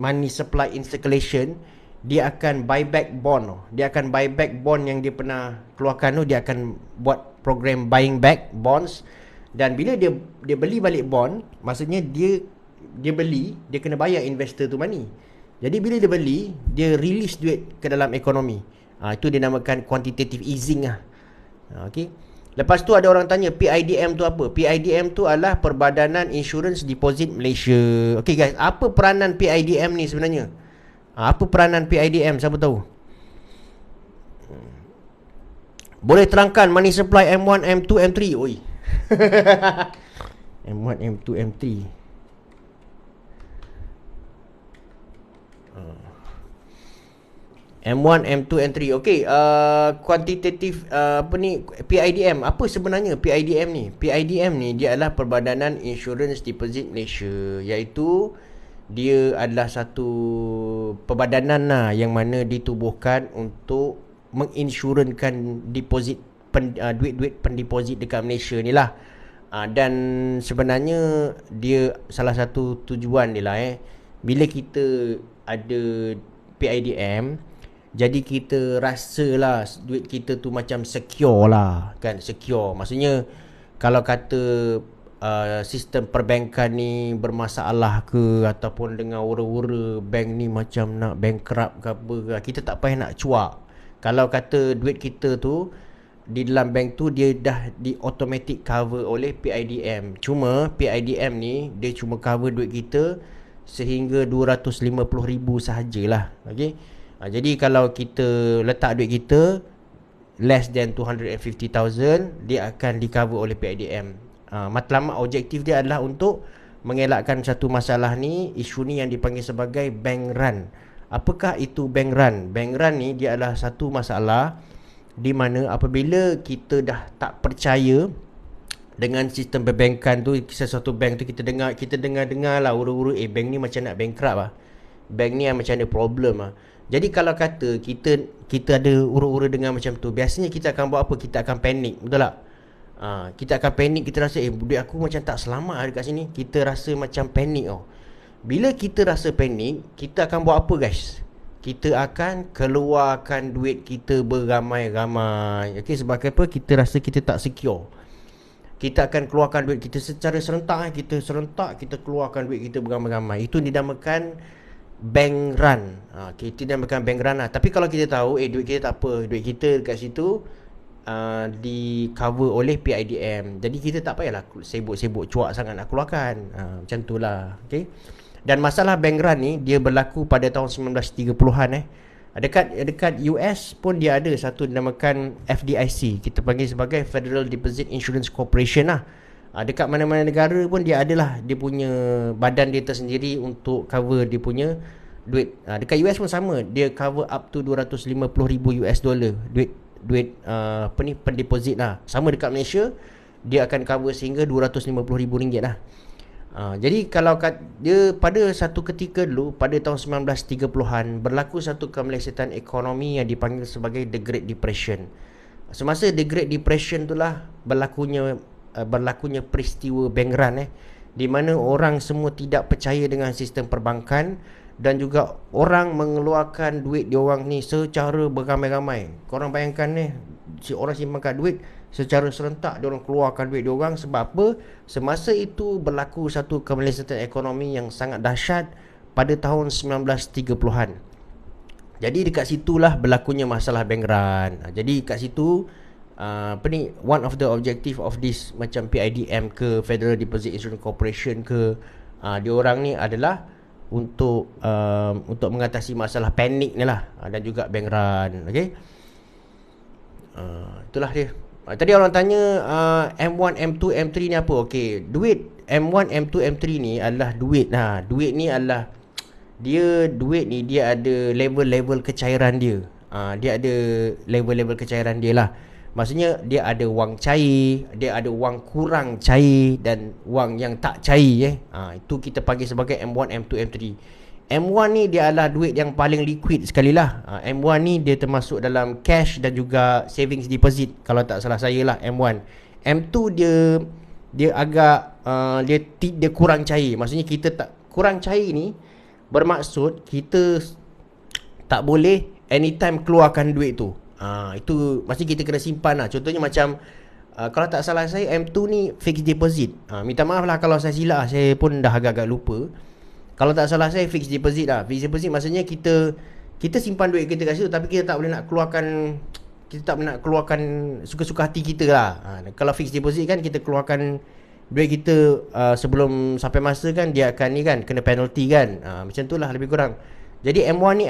money supply in circulation, dia akan buy back bond. Dia akan buy back bond yang dia pernah keluarkan tu. Dia akan buat program buying back bonds. Dan bila dia beli balik bond, maksudnya dia beli, dia kena bayar investor tu money. Jadi bila dia beli, dia release duit ke dalam ekonomi. Itu dinamakan quantitative easing lah. Okay. Lepas tu ada orang tanya PIDM tu apa? PIDM tu adalah Perbadanan Insurans Deposit Malaysia. Okay guys, apa peranan PIDM ni sebenarnya? Apa peranan PIDM? Siapa tahu? Boleh terangkan money supply M1, M2, M3. Oi. M1, M2, M3. M1, M2, M3. Okey, quantitative apa ni, PIDM. Apa sebenarnya PIDM ni? PIDM ni dia adalah Perbadanan Insurans Deposit Malaysia, iaitu dia adalah satu perbadanan lah yang mana ditubuhkan untuk menginsurankan deposit duit-duit pendeposit dekat Malaysia ni lah. Dan sebenarnya dia salah satu tujuan dia lah bila kita ada PIDM, jadi kita rasalah duit kita tu macam secure lah kan. Secure maksudnya kalau kata sistem perbankan ni bermasalah ke, ataupun dengan ura-ura bank ni macam nak bankrupt ke apa ke, kita tak payah nak cuak. Kalau kata duit kita tu di dalam bank tu, dia dah di automatic cover oleh PIDM. Cuma PIDM ni dia cuma cover duit kita sehingga 250,000 sahajalah. Okey. Jadi kalau kita letak duit kita less than 250,000, dia akan di cover oleh PIDM. Matlamat objektif dia adalah untuk mengelakkan satu masalah ni, isu ni yang dipanggil sebagai bank run. Apakah itu bank run? Bank run ni dia adalah satu masalah di mana apabila kita dah tak percaya dengan sistem perbankan tu, sesuatu bank tu, kita dengar lah ura-ura bank ni macam nak bankrupt lah. Bank ni macam ada problem lah. Jadi kalau kata kita ada ura-ura dengan macam tu, biasanya kita akan buat apa? Kita akan panik, betul tak? Kita akan panik, kita rasa duit aku macam tak selamat lah dekat sini. Kita rasa macam panik tau. Bila kita rasa panik, kita akan buat apa guys? Kita akan keluarkan duit kita beramai-ramai. Okay, sebab apa? Kita rasa kita tak secure. Kita akan keluarkan duit kita secara serentak. Kita keluarkan duit kita beramai-ramai. Itu dinamakan bank run. Kita dinamakan bank run lah. Tapi kalau kita tahu duit kita tak apa, duit kita dekat situ di cover oleh PIDM, jadi kita tak payahlah sibuk-sibuk cuak sangat nak keluarkan. Macam tu lah. Okay. Dan masalah bank run ni dia berlaku pada tahun 1930-an Dekat US pun dia ada satu dinamakan FDIC, kita panggil sebagai Federal Deposit Insurance Corporation lah. Dekat mana-mana negara pun dia adalah dia punya badan dia tersendiri untuk cover dia punya duit. Dekat US pun sama, dia cover up to 250,000 US dollar duit pendeposit lah. Sama dekat Malaysia, dia akan cover sehingga 250,000 ringgit lah. Jadi kalau dia pada satu ketika dulu pada tahun 1930-an berlaku satu kemelesetan ekonomi yang dipanggil sebagai The Great Depression. Semasa The Great Depression itulah berlakunya peristiwa bank run di mana orang semua tidak percaya dengan sistem perbankan, dan juga orang mengeluarkan duit diorang ni secara beramai-ramai. Korang bayangkan orang simpankan duit secara serentak, diorang keluarkan duit diorang. Sebab apa? Semasa itu berlaku satu kemelesetan ekonomi yang sangat dahsyat pada tahun 1930-an. Jadi dekat situlah berlakunya masalah bank run. Jadi kat situ one of the objective of this macam PIDM ke Federal Deposit Insurance Corporation ke, diorang ni adalah untuk mengatasi masalah panik ni lah, dan juga bank run. Okay. Itulah dia. Tadi orang tanya M1, M2, M3 ni apa? Okay, duit M1, M2, M3 ni adalah duit. Duit ni adalah duit ni dia ada level-level kecairan dia. Dia ada level-level kecairan dia lah. Maksudnya dia ada wang cair, dia ada wang kurang cair, dan wang yang tak cair. Itu kita panggil sebagai M1, M2, M3. M1 ni dia adalah duit yang paling liquid sekali lah. M1 ni dia termasuk dalam cash dan juga savings deposit, kalau tak salah saya lah M1. M2 dia agak dia kurang cair. Maksudnya kita tak kurang cair ni bermaksud kita tak boleh anytime keluarkan duit tu. Itu maksudnya kita kena simpan lah. Contohnya macam Kalau tak salah saya M2 ni fixed deposit. Minta maaf lah kalau saya silap, saya pun dah agak-agak lupa. Kalau tak salah saya fixed deposit lah. Fixed deposit maksudnya kita simpan duit kita kat situ, tapi kita tak boleh nak keluarkan, kita tak boleh nak keluarkan suka-suka hati kita lah. Kalau fixed deposit kan kita keluarkan duit kita sebelum sampai masa kan, dia akan ni kan kena penalty kan. Macam tu lah lebih kurang. Jadi M1 ni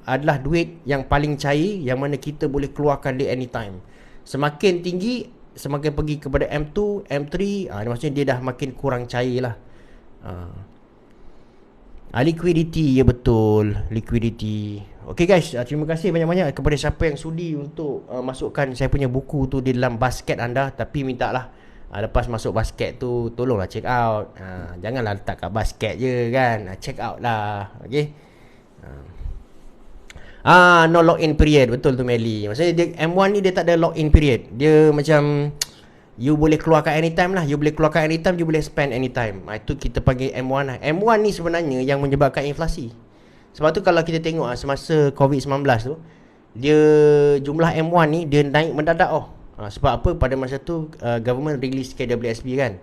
adalah duit yang paling cair, yang mana kita boleh keluarkan dia anytime. Semakin tinggi, semakin pergi kepada M2, M3, maksudnya dia dah makin kurang cair lah. Liquidity, ya betul, liquidity. Okay guys, terima kasih banyak-banyak kepada siapa yang sudi untuk masukkan saya punya buku tu di dalam basket anda. Tapi minta lah, lepas masuk basket tu tolonglah check out. Janganlah letak kat basket je kan, check out lah. Okay. No lock-in period. Betul tu Melly. Maksudnya dia, M1 ni dia tak ada lock-in period. Dia macam you boleh keluarkan anytime lah. You boleh keluarkan anytime, you boleh spend anytime. Itu kita panggil M1 lah. M1 ni sebenarnya yang menyebabkan inflasi. Sebab tu kalau kita tengok semasa COVID-19 tu, dia jumlah M1 ni dia naik mendadak. Sebab apa? Pada masa tu government release KWSP kan.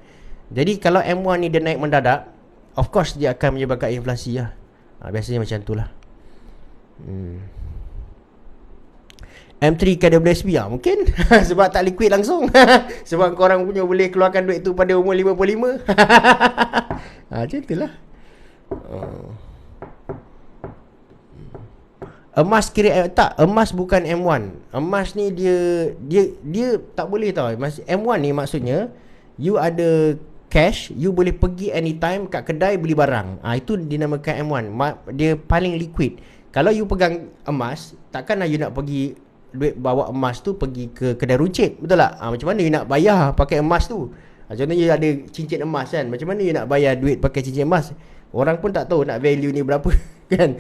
Jadi kalau M1 ni dia naik mendadak, of course dia akan menyebabkan inflasi lah. Biasanya macam tu lah. M3 KWSP mungkin sebab tak liquid langsung. Sebab korang punya boleh keluarkan duit tu pada umur 55. Macam tu lah. Emas kira tak, emas bukan M1. Emas ni dia tak boleh tau. M1 ni maksudnya you ada cash, you boleh pergi anytime kat kedai beli barang. Itu dinamakan M1. Dia paling liquid. Kalau you pegang emas, takkanlah you nak pergi duit bawa emas tu pergi ke kedai runcit, betul tak? Macam mana you nak bayar pakai emas tu? Contohnya you ada cincin emas kan, macam mana you nak bayar duit pakai cincin emas? Orang pun tak tahu nak value ni berapa kan?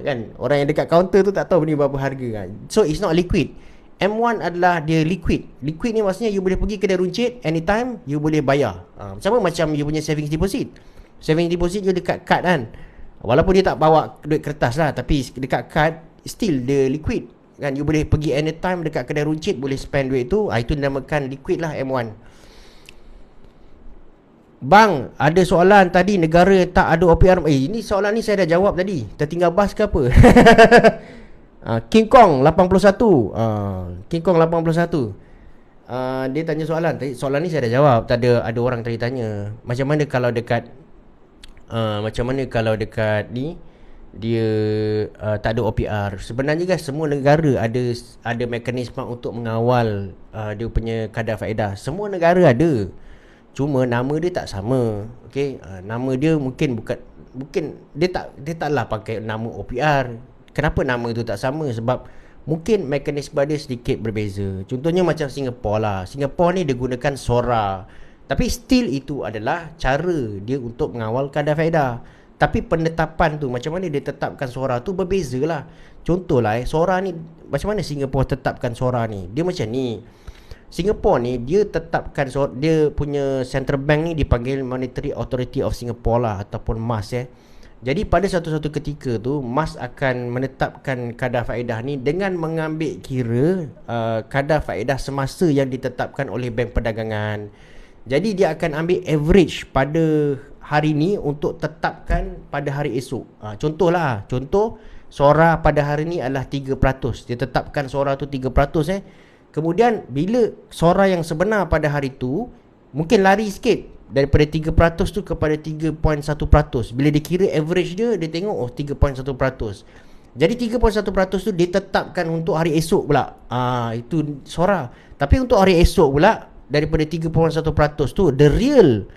Kan orang yang dekat kaunter tu tak tahu ni berapa harga kan. So it's not liquid. M1 adalah dia liquid. Liquid ni maksudnya you boleh pergi kedai runcit anytime, you boleh bayar. Sama macam you punya savings deposit. Savings deposit you dekat kad kan. Walaupun dia tak bawa duit kertas lah, tapi dekat kad still dia liquid kan. You boleh pergi anytime dekat kedai runcit, boleh spend duit tu. Itu dinamakan liquid lah M1. Bang, ada soalan tadi, negara tak ada OPR. Ini soalan ni saya dah jawab tadi. Tertinggal bas ke apa? King Kong 81. King Kong 81. Dia tanya soalan. Soalan ni saya dah jawab. Ada orang tadi tanya, macam mana kalau dekat ni dia tak ada OPR. Sebenarnya guys, semua negara ada mekanisme untuk mengawal dia punya kadar faedah. Semua negara ada. Cuma nama dia tak sama. Okey, nama dia mungkin dia taklah pakai nama OPR. Kenapa nama tu tak sama? Sebab mungkin mekanisme dia sedikit berbeza. Contohnya macam Singapura lah. Singapura ni dia gunakan SORA. Tapi still itu adalah cara dia untuk mengawal kadar faedah. Tapi penetapan tu, macam mana dia tetapkan SORA tu berbeza lah. Contohlah SORA ni, macam mana Singapura tetapkan SORA ni? Dia macam ni. Singapura ni dia tetapkan dia punya central bank ni dipanggil Monetary Authority of Singapore lah, ataupun MAS Jadi pada satu-satu ketika tu MAS akan menetapkan kadar faedah ni dengan mengambil kira kadar faedah semasa yang ditetapkan oleh Bank Perdagangan. Jadi dia akan ambil average pada hari ni untuk tetapkan pada hari esok. Contoh SORA pada hari ni adalah 3%. Dia tetapkan SORA tu 3%. Kemudian bila SORA yang sebenar pada hari tu mungkin lari sikit daripada 3% tu kepada 3.1%. Bila dia kira average dia tengok 3.1%. Jadi 3.1% tu ditetapkan untuk hari esok pula. Itu SORA. Tapi untuk hari esok pula, daripada 3.1% tu, the real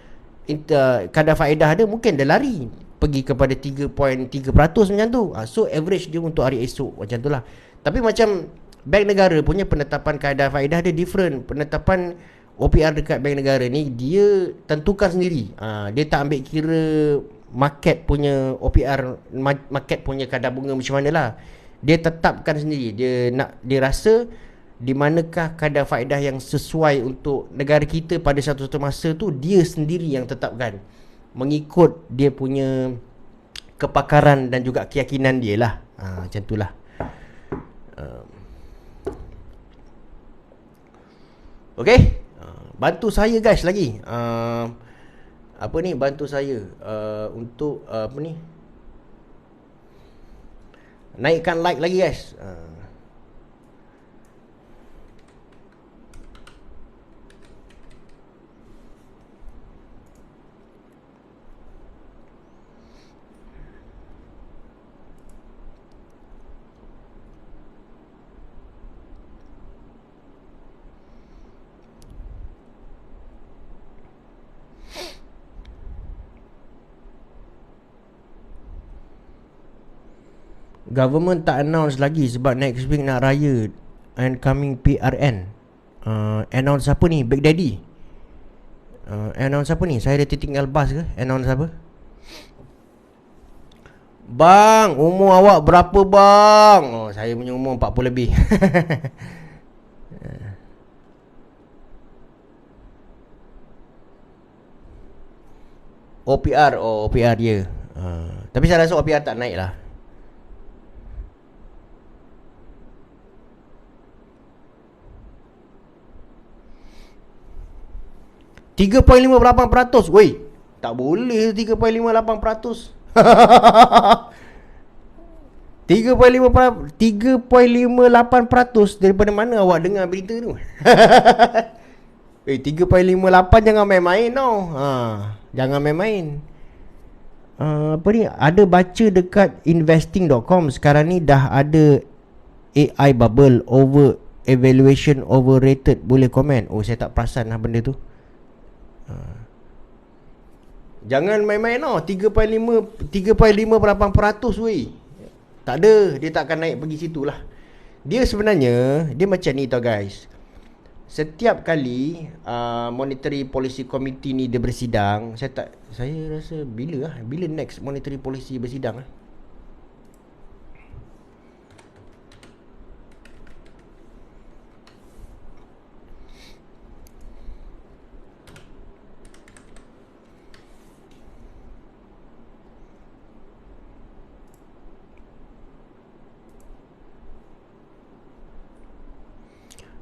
kadar faedah dia mungkin dia lari pergi kepada 3.3% macam tu. So average dia untuk hari esok macam tu lah. Tapi macam bank negara punya penetapan kadar faedah dia different. Penetapan OPR dekat bank negara ni dia tentukan sendiri. Dia tak ambil kira market punya OPR, market punya kadar bunga macam mana lah. Dia tetapkan sendiri. Dia rasa di manakah kadar faedah yang sesuai untuk negara kita pada satu-satu masa tu, dia sendiri yang tetapkan mengikut dia punya kepakaran dan juga keyakinan dia lah. Macam tu lah. Okay. bantu saya guys lagi. Apa ni, bantu saya untuk apa ni, naikkan like lagi guys. Government tak announce lagi sebab next week nak raya and coming PRN. Announce apa ni? Big Daddy. Announce apa ni? Saya dah tertinggal bas ke? Announce apa? Bang, umur awak berapa bang? Oh, saya punya umur 40 lebih. OPR. Oh, OPR dia. Tapi saya rasa OPR tak naik lah. 3.58%. Woi, tak boleh 3.58%. 3.58% daripada mana awak dengar berita tu? 3.58 jangan main-main tau. Jangan main-main. Apa ni? Ada baca dekat investing.com sekarang ni dah ada AI bubble, over evaluation overrated. Boleh komen. Oh, saya tak perasan lah benda tu. Jangan main-main tau. 3.58% weh. Tak ada. Dia tak akan naik pergi situ lah. Dia sebenarnya, dia macam ni tau guys. Setiap kali Monetary Policy Committee ni dia bersidang, saya rasa bila next Monetary Policy bersidang lah.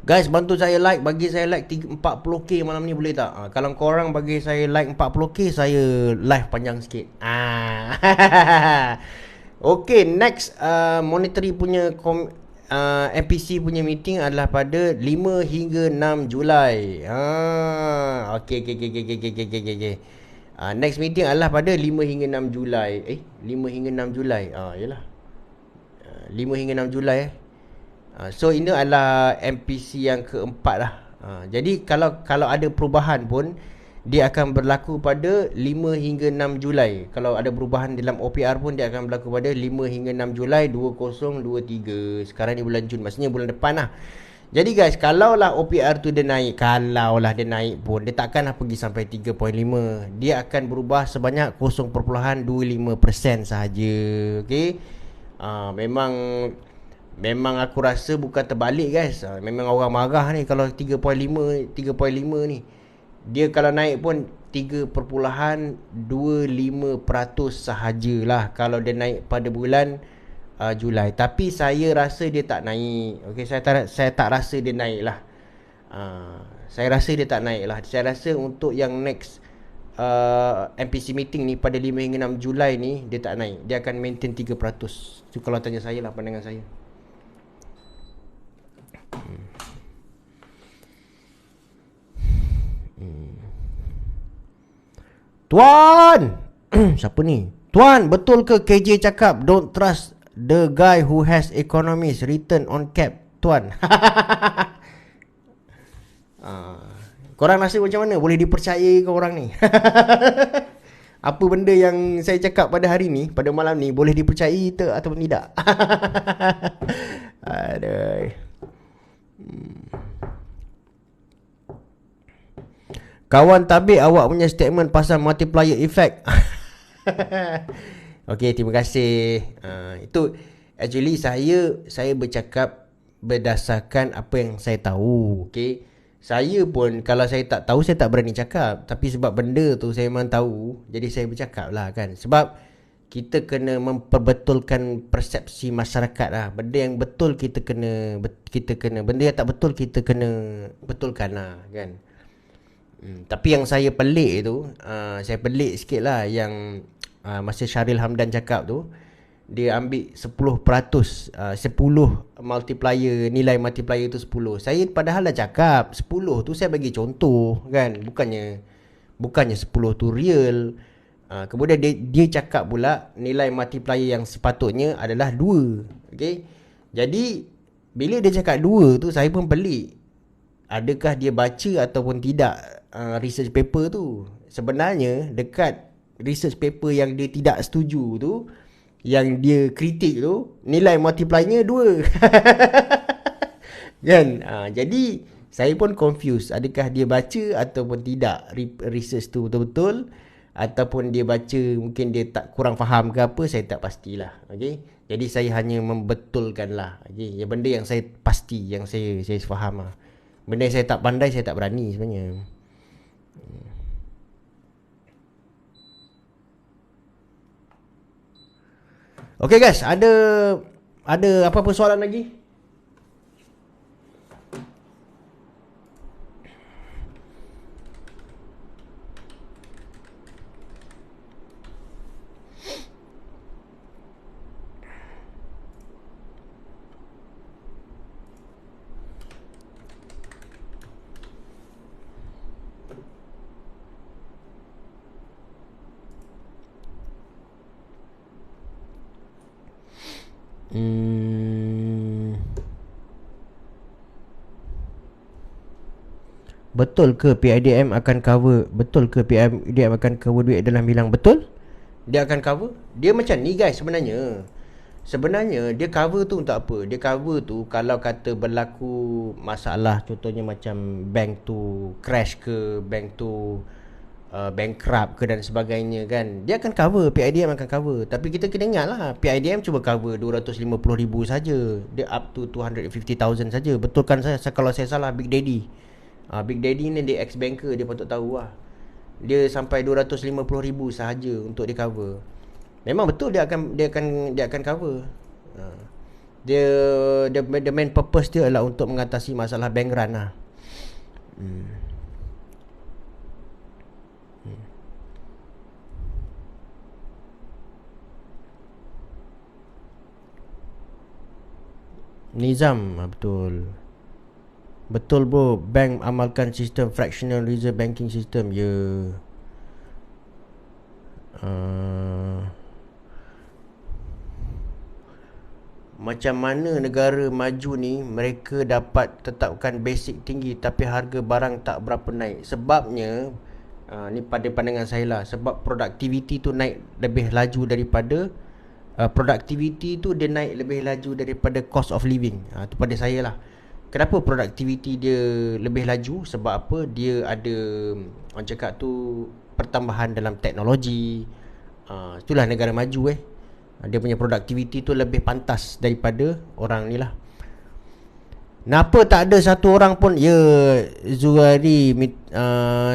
Guys, bantu saya like, bagi saya like 40k malam ni boleh tak? Kalau korang bagi saya like 40k, saya live panjang sikit. Okay, next monetary punya MPC punya meeting adalah pada 5 hingga 6 Julai. Okay. Next meeting adalah pada 5 hingga 6 Julai. 5 hingga 6 Julai. Yalah. 5 hingga 6 Julai. So ini adalah MPC yang keempat lah. Jadi kalau ada perubahan pun, dia akan berlaku pada 5 hingga 6 Julai. Kalau ada perubahan dalam OPR pun, dia akan berlaku pada 5 hingga 6 Julai 2023. Sekarang ni bulan Jun, maksudnya bulan depan lah. Jadi guys, kalaulah OPR tu dia naik, pun, dia takkanlah pergi sampai 3.5. Dia akan berubah sebanyak 0.25% sahaja. Okay. Memang aku rasa bukan terbalik guys. Memang orang marah ni kalau 3.5 ni. Dia kalau naik pun 3.25% sahajalah kalau dia naik pada bulan Julai. Tapi saya rasa dia tak naik. Okay, saya tak rasa dia naik lah. Saya rasa dia tak naik lah. Saya rasa untuk yang next MPC meeting ni pada 5 hingga 6 Julai ni, dia tak naik. Dia akan maintain 3%. So kalau tanya saya lah, pandangan saya. Tuan! Siapa ni? Tuan, betul ke KJ cakap don't trust the guy who has economist return on cap? Tuan. Korang rasa macam mana? Boleh dipercayai ke orang ni? Apa benda yang saya cakap pada hari ni, pada malam ni, boleh dipercayai ke ataupun tidak? Aduh. Kawan tabik awak punya statement pasal multiplier effect. Okay, terima kasih. Itu actually saya bercakap berdasarkan apa yang saya tahu. Okay, saya pun kalau saya tak tahu, saya tak berani cakap. Tapi sebab benda tu saya memang tahu, jadi saya bercakap lah kan. Sebab kita kena memperbetulkan persepsi masyarakat lah. Benda yang betul kita kena, benda yang tak betul kita kena betulkan lah kan. Tapi yang saya pelik tu, saya pelik sikit lah yang masa Syaril Hamdan cakap tu, dia ambil 10%, 10 multiplier, nilai multiplier tu 10. Saya padahal dah cakap 10 tu saya bagi contoh kan, bukannya 10 tu real. Kemudian dia cakap pula nilai multiplier yang sepatutnya adalah 2. Okey. Jadi bila dia cakap 2 tu saya pun pelik. Adakah dia baca ataupun tidak research paper tu? Sebenarnya dekat research paper yang dia tidak setuju tu, yang dia kritik tu, nilai multipliernya 2. Kan? Jadi saya pun confused, adakah dia baca ataupun tidak research tu betul-betul, ataupun dia baca mungkin dia tak kurang faham ke apa, saya tak pastilah. Okey. Jadi saya hanya membetulkan lah. Okey, yang benda yang saya pasti, yang saya faham lah. Benda yang saya tak pandai, saya tak berani sebenarnya. Okay guys, ada apa-apa soalan lagi? Betul ke PIDM akan cover? Betul ke PIDM akan cover duit dalam bilang? Betul? Dia akan cover. Dia macam ni guys sebenarnya. Sebenarnya dia cover tu untuk apa? Dia cover tu kalau kata berlaku masalah, contohnya macam bank tu crash ke, bank tu bankrupt ke dan sebagainya kan. Dia akan cover, PIDM akan cover. Tapi kita kena ingat lah, PIDM cuba cover 250,000 saja. Dia up to 250,000 saja. Betulkan saya kalau saya salah Big Daddy. Big Daddy ni dia ex-banker, dia patut tahu lah. Dia sampai 250,000 sahaja untuk dia cover. Memang betul dia akan cover. Dia the main purpose dia adalah untuk mengatasi masalah bank run lah. Nizam, betul. Betul bro, bank amalkan sistem fractional reserve banking system. Ya. Macam mana negara maju ni mereka dapat tetapkan basic tinggi tapi harga barang tak berapa naik? Sebabnya ni pada pandangan saya lah, sebab productivity tu naik lebih laju daripada productivity tu dia naik lebih laju daripada cost of living. Tu pada saya lah. Kenapa productivity dia lebih laju? Sebab apa? Dia ada, orang cakap tu, pertambahan dalam teknologi. Itulah negara maju dia punya productivity tu lebih pantas daripada orang ni lah. Napa tak ada satu orang pun, ya Zuhari,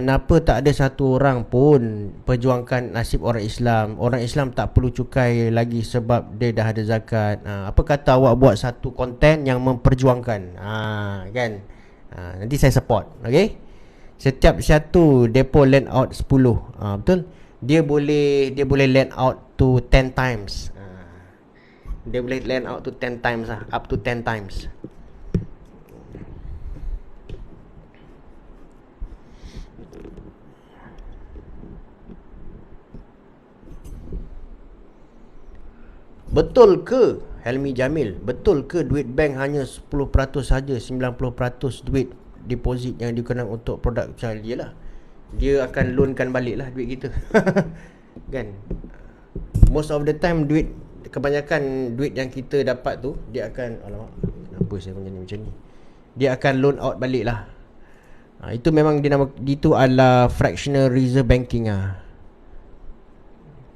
napa tak ada satu orang pun perjuangkan nasib orang Islam? Orang Islam tak perlu cukai lagi sebab dia dah ada zakat. Apa kata awak buat satu konten yang memperjuangkan, kan? Nanti saya support. Okay, setiap satu depo lend out 10, betul? Dia boleh lend out to 10 times. Dia boleh lend out to 10 times lah, up to 10 times. Betul ke, Helmi Jamil, betul ke duit bank hanya 10% saja, 90% duit deposit yang digunakan untuk produk macam dia lah. Dia akan loankan balik lah duit kita. Kan? Most of the time kebanyakan duit yang kita dapat tu, dia akan, alamak, kenapa saya punya ni macam ni, dia akan loan out balik lah. Itu memang itu adalah fractional reserve banking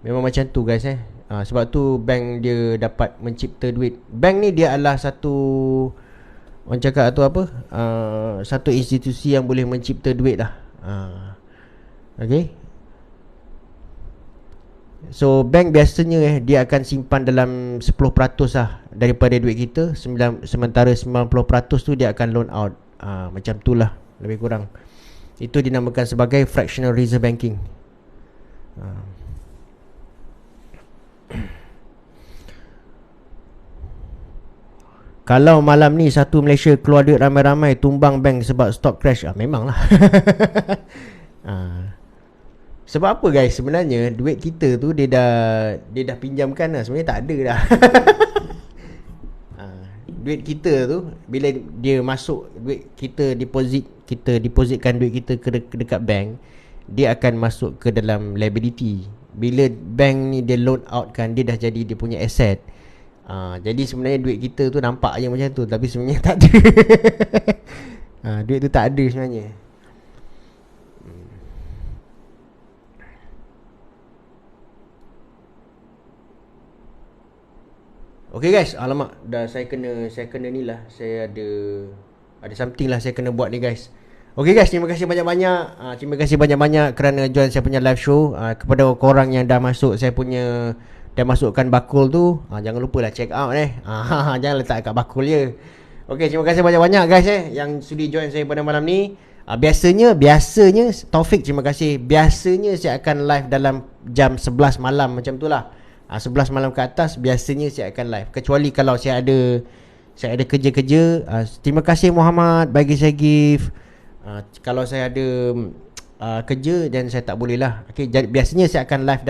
Memang macam tu guys sebab tu bank dia dapat mencipta duit. Bank ni dia adalah satu, orang cakap tu apa, satu institusi yang boleh mencipta duit lah. Okay. So bank biasanya dia akan simpan dalam 10% lah daripada duit kita, sementara 90% tu dia akan loan out. Macam tu lah lebih kurang. Itu dinamakan sebagai fractional reserve banking. Kalau malam ni satu Malaysia keluar duit ramai-ramai, tumbang bank sebab stock crash, memanglah. Sebab apa guys, sebenarnya duit kita tu dia dah pinjamkan lah. Sebenarnya tak ada dah. Duit kita tu bila dia masuk, duit kita depositkan duit kita ke dekat bank, dia akan masuk ke dalam liability. Bila bank ni dia loan out kan, dia dah jadi dia punya asset. Jadi sebenarnya duit kita tu nampak je macam tu, tapi sebenarnya tak ada. Duit tu tak ada sebenarnya. Okay guys, alamak, dah saya kena ni lah. Saya ada something lah saya kena buat ni guys. Okay guys, terima kasih banyak-banyak. Terima kasih banyak-banyak kerana join saya punya live show. Kepada korang yang dah masuk saya punya, dah masukkan bakul tu, jangan lupa lah check out jangan letak kat bakul je. Okay, terima kasih banyak-banyak guys yang sudi join saya pada malam ni. Biasanya Taufik, terima kasih. Biasanya saya akan live dalam jam 11 malam macam tu lah. 11 malam ke atas biasanya saya akan live, kecuali kalau saya ada kerja-kerja. Terima kasih Muhammad bagi saya gift. Kalau saya ada kerja dan saya tak boleh lah. Okay, biasanya saya akan live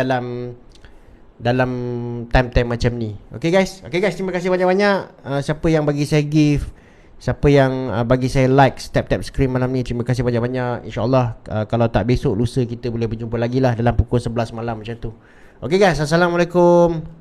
dalam time-time macam ni. Okay guys, terima kasih banyak-banyak. Siapa yang bagi saya gift, siapa yang bagi saya like, tap screen malam ni, terima kasih banyak-banyak. InsyaAllah kalau tak besok, lusa kita boleh berjumpa lagi lah dalam pukul 11 malam macam tu. Okay guys, Assalamualaikum.